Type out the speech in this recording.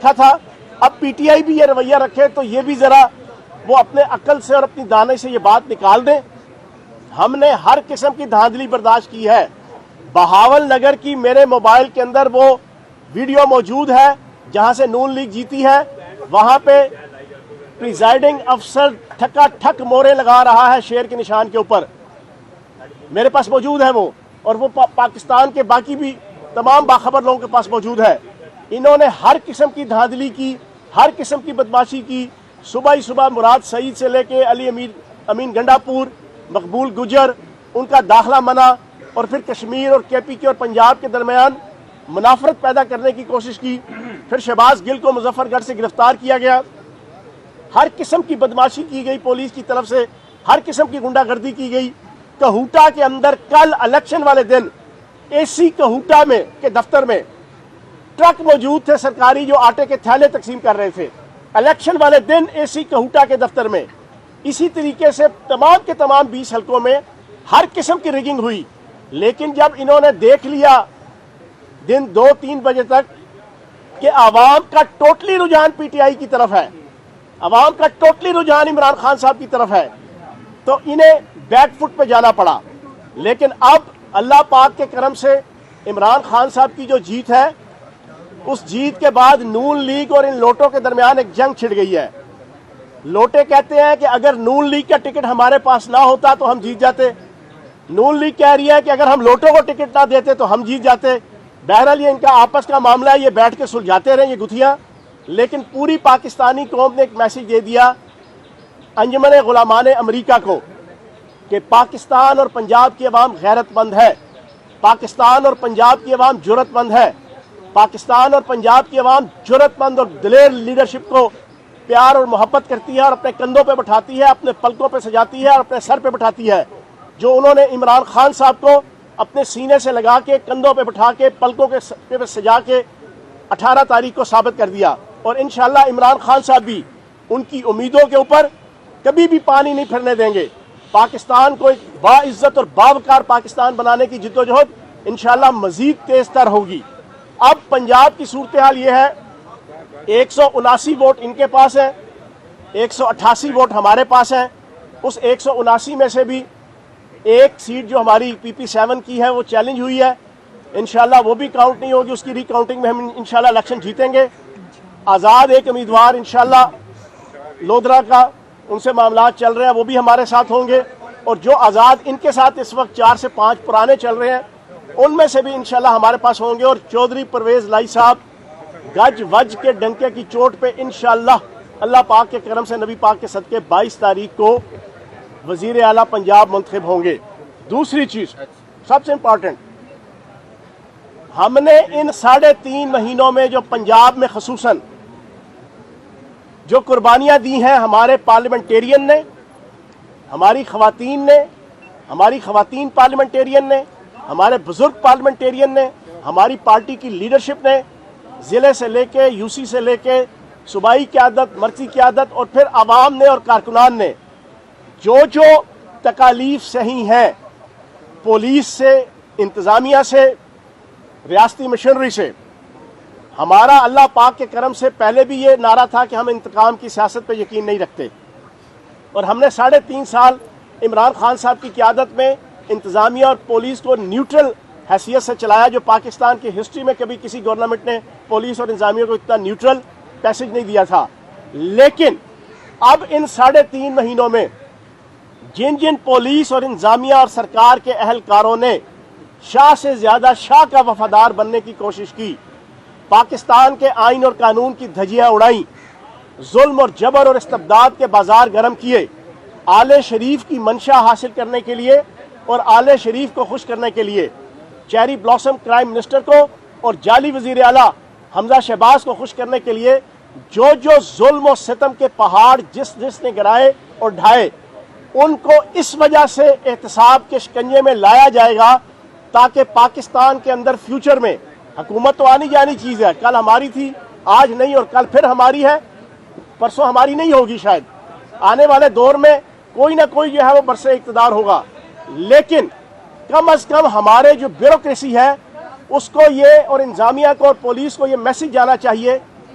رکھا تھا، اب پی ٹی آئی بھی یہ رویہ رکھے تو یہ بھی ذرا وہ اپنے عقل سے اور اپنی دانش سے یہ بات نکال دیں۔ ہم نے ہر قسم کی دھاندلی برداشت کی ہے۔ بہاول نگر کی میرے موبائل کے اندر وہ ویڈیو موجود ہے جہاں سے نون لیگ جیتی ہے، وہاں پہ پریزائڈنگ افسر ٹھکا ٹھک مورے لگا رہا ہے شیر کے نشان کے اوپر، میرے پاس موجود ہے وہ، اور وہ پاکستان کے باقی بھی تمام باخبر لوگوں کے پاس موجود ہے۔ انہوں نے ہر قسم کی دھاندلی کی، ہر قسم کی بدماشی کی۔ صبح ہی صبح مراد سعید سے لے کے علی امین گنڈا پور، مقبول گجر، ان کا داخلہ منع، اور پھر کشمیر اور کے پی کے اور پنجاب کے درمیان منافرت پیدا کرنے کی کوشش کی۔ پھر شہباز گل کو مظفر گڑھ سے گرفتار کیا گیا۔ ہر قسم کی بدماشی کی گئی پولیس کی طرف سے، ہر قسم کی غنڈہ گردی کی گئی۔ کہوٹا کے اندر کل الیکشن والے دن اے سی کہوٹا میں کے دفتر میں ٹرک موجود تھے سرکاری جو آٹے کے تھیلے تقسیم کر رہے تھے، الیکشن والے دن اے سی کہوٹا کے دفتر میں۔ اسی طریقے سے تمام کے تمام 20 حلقوں میں ہر قسم کی ریگنگ ہوئی، لیکن جب انہوں نے دیکھ لیا دن 2-3 بجے تک کہ عوام کا ٹوٹلی رجحان پی ٹی آئی کی طرف ہے، عوام کا ٹوٹلی رجحان عمران خان صاحب کی طرف ہے، تو انہیں بیک فٹ پہ جانا پڑا۔ لیکن اب اللہ پاک کے کرم سے عمران خان صاحب کی جو جیت ہے، اس جیت کے بعد نون لیگ اور ان لوٹوں کے درمیان ایک جنگ چھڑ گئی ہے۔ لوٹے کہتے ہیں کہ اگر نون لیگ کا ٹکٹ ہمارے پاس نہ ہوتا تو ہم جیت جاتے، نون لیگ کہہ رہی ہے کہ اگر ہم لوٹوں کو ٹکٹ نہ دیتے تو ہم جیت جاتے۔ بہرحال یہ ان کا آپس کا معاملہ ہے، یہ بیٹھ کے سلجھاتے رہے یہ گتھیاں، لیکن پوری پاکستانی قوم نے ایک میسج دے دیا انجمن غلامان امریکہ کو کہ پاکستان اور پنجاب کی عوام غیرت مند ہے، پاکستان اور پنجاب کی عوام جرت مند ہے، پاکستان اور پنجاب کی عوام جرت مند اور دلیر لیڈرشپ کو پیار اور محبت کرتی ہے اور اپنے کندھوں پہ بٹھاتی ہے، اپنے پلکوں پہ سجاتی ہے اور اپنے سر پہ بٹھاتی ہے۔ جو انہوں نے عمران خان صاحب کو اپنے سینے سے لگا کے، کندھوں پہ بٹھا کے، پلکوں کے پہ سجا کے 18 تاریخ کو ثابت کر دیا، اور انشاءاللہ عمران خان صاحب بھی ان کی امیدوں کے اوپر کبھی بھی پانی نہیں پھرنے دیں گے۔ پاکستان کو ایک باعزت اور باوقار پاکستان بنانے کی جدوجہد انشاءاللہ مزید تیز تر ہوگی۔ اب پنجاب کی صورتحال یہ ہے، 179 ووٹ ان کے پاس ہیں، 188 ووٹ ہمارے پاس ہیں۔ اس 179 میں سے بھی ایک سیٹ جو ہماری پی پی 7 کی ہے وہ چیلنج ہوئی ہے، انشاءاللہ وہ بھی کاؤنٹ نہیں ہوگی، اس کی ری کاؤنٹنگ میں ہم انشاءاللہ الیکشن جیتیں گے۔ آزاد ایک امیدوار انشاءاللہ لودھرا کا، ان سے معاملات چل رہے ہیں، وہ بھی ہمارے ساتھ ہوں گے، اور جو آزاد ان کے ساتھ اس وقت 4 سے 5 پرانے چل رہے ہیں ان میں سے بھی انشاءاللہ ہمارے پاس ہوں گے۔ اور چودھری پرویز لائی صاحب گج وج کے ڈنکے کی چوٹ پہ انشاءاللہ اللہ پاک کے کرم سے، نبی پاک کے صدقے 22 تاریخ کو وزیر اعلیٰ پنجاب منتخب ہوں گے۔ دوسری چیز سب سے امپورٹنٹ، ہم نے ان 3.5 مہینوں میں جو پنجاب میں خصوصاً جو قربانیاں دی ہیں ہمارے پارلیمنٹیرین نے، ہماری خواتین نے، ہماری خواتین پارلیمنٹیرین نے، ہمارے بزرگ پارلیمنٹیرین نے، ہماری پارٹی کی لیڈرشپ نے، ضلع سے لے کے یو سی سے لے کے صوبائی قیادت، مرکزی قیادت، اور پھر عوام نے اور کارکنان نے جو تکالیف سہی ہیں، پولیس سے، انتظامیہ سے، ریاستی مشنری سے، ہمارا اللہ پاک کے کرم سے پہلے بھی یہ نعرہ تھا کہ ہم انتقام کی سیاست پہ یقین نہیں رکھتے، اور ہم نے 3.5 سال عمران خان صاحب کی قیادت میں انتظامیہ اور پولیس کو نیوٹرل حیثیت سے چلایا، جو پاکستان کی ہسٹری میں کبھی کسی گورنمنٹ نے پولیس اور انتظامیہ کو اتنا نیوٹرل پیسج نہیں دیا تھا۔ لیکن اب ان 3.5 مہینوں میں جن جن پولیس اور انتظامیہ اور سرکار کے اہلکاروں نے شاہ سے زیادہ شاہ کا وفادار بننے کی کوشش کی، پاکستان کے آئین اور قانون کی دھجیاں اڑائیں، ظلم اور جبر اور استبداد کے بازار گرم کیے، آل شریف کی منشا حاصل کرنے کے لیے اور آل شریف کو خوش کرنے کے لیے، چیری بلاسم کرائم منسٹر کو اور جعلی وزیر اعلیٰ حمزہ شہباز کو خوش کرنے کے لیے جو ظلم و ستم کے پہاڑ جس نے گرائے اور ڈھائے، ان کو اس وجہ سے احتساب کے شکنجے میں لایا جائے گا تاکہ پاکستان کے اندر فیوچر میں، حکومت تو آنی جانی چیز ہے، کل ہماری تھی، آج نہیں، اور کل پھر ہماری ہے، پرسوں ہماری نہیں ہوگی، شاید آنے والے دور میں کوئی نہ کوئی جو ہے وہ برسر اقتدار ہوگا، لیکن کم از کم ہمارے جو بیوروکریسی ہے اس کو یہ، اور انتظامیہ کو اور پولیس کو یہ میسج جانا چاہیے